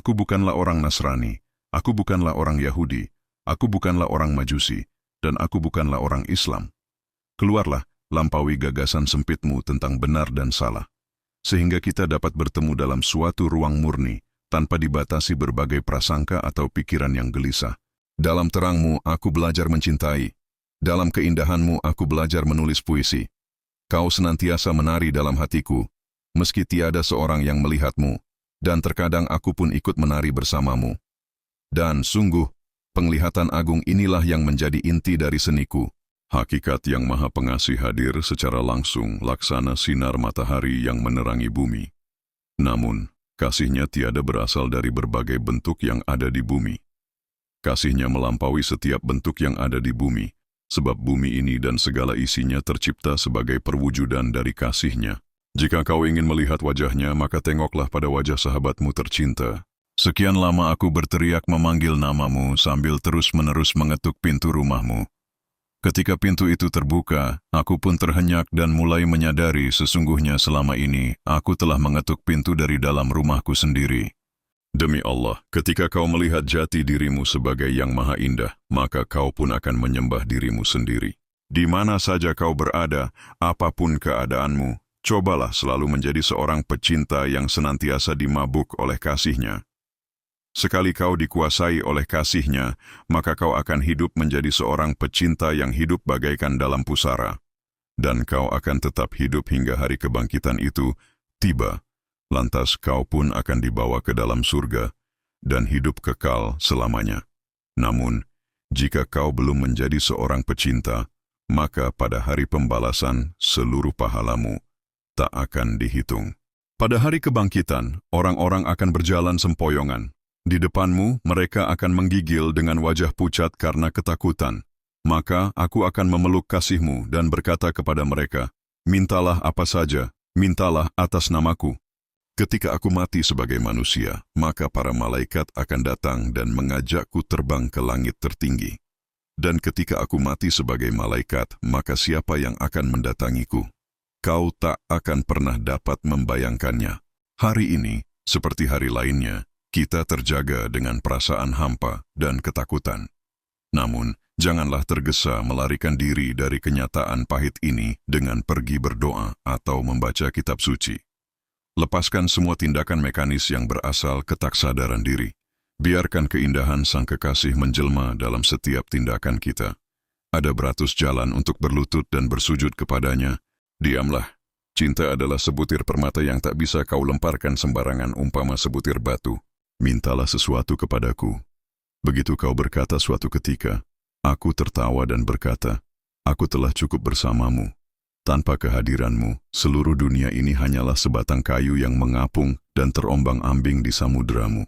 Aku bukanlah orang Nasrani, aku bukanlah orang Yahudi, aku bukanlah orang Majusi, dan aku bukanlah orang Islam. Keluarlah, lampaui gagasan sempitmu tentang benar dan salah, sehingga kita dapat bertemu dalam suatu ruang murni, tanpa dibatasi berbagai prasangka atau pikiran yang gelisah. Dalam terangmu aku belajar mencintai, dalam keindahanmu aku belajar menulis puisi. Kau senantiasa menari dalam hatiku, meski tiada seorang yang melihatmu, dan terkadang aku pun ikut menari bersamamu. Dan sungguh, penglihatan agung inilah yang menjadi inti dari seniku. Hakikat yang Maha Pengasih hadir secara langsung laksana sinar matahari yang menerangi bumi. Namun, kasih-Nya tiada berasal dari berbagai bentuk yang ada di bumi. Kasih-Nya melampaui setiap bentuk yang ada di bumi, sebab bumi ini dan segala isinya tercipta sebagai perwujudan dari kasih-Nya. Jika kau ingin melihat wajah-Nya, maka tengoklah pada wajah sahabatmu tercinta. Sekian lama aku berteriak memanggil namamu sambil terus-menerus mengetuk pintu rumahmu. Ketika pintu itu terbuka, aku pun terhenyak dan mulai menyadari sesungguhnya selama ini aku telah mengetuk pintu dari dalam rumahku sendiri. Demi Allah, ketika kau melihat jati dirimu sebagai yang maha indah, maka kau pun akan menyembah dirimu sendiri. Di mana saja kau berada, apapun keadaanmu, cobalah selalu menjadi seorang pecinta yang senantiasa dimabuk oleh kasih-Nya. Sekali kau dikuasai oleh kasih-Nya, maka kau akan hidup menjadi seorang pecinta yang hidup bagaikan dalam pusara. Dan kau akan tetap hidup hingga hari kebangkitan itu tiba. Lantas kau pun akan dibawa ke dalam surga dan hidup kekal selamanya. Namun, jika kau belum menjadi seorang pecinta, maka pada hari pembalasan seluruh pahalamu tak akan dihitung. Pada hari kebangkitan, orang-orang akan berjalan sempoyongan. Di depanmu, mereka akan menggigil dengan wajah pucat karena ketakutan. Maka aku akan memeluk kasih-Mu dan berkata kepada mereka, mintalah apa saja, mintalah atas namaku. Ketika aku mati sebagai manusia, maka para malaikat akan datang dan mengajakku terbang ke langit tertinggi. Dan ketika aku mati sebagai malaikat, maka siapa yang akan mendatangiku? Kau tak akan pernah dapat membayangkannya. Hari ini, seperti hari lainnya, kita terjaga dengan perasaan hampa dan ketakutan. Namun, janganlah tergesa melarikan diri dari kenyataan pahit ini dengan pergi berdoa atau membaca kitab suci. Lepaskan semua tindakan mekanis yang berasal ketaksadaran diri. Biarkan keindahan Sang Kekasih menjelma dalam setiap tindakan kita. Ada beratus jalan untuk berlutut dan bersujud kepadanya. Diamlah. Cinta adalah sebutir permata yang tak bisa kau lemparkan sembarangan umpama sebutir batu. Mintalah sesuatu kepadaku. Begitu kau berkata suatu ketika, aku tertawa dan berkata, aku telah cukup bersamamu. Tanpa kehadiranmu, seluruh dunia ini hanyalah sebatang kayu yang mengapung dan terombang-ambing di samudramu.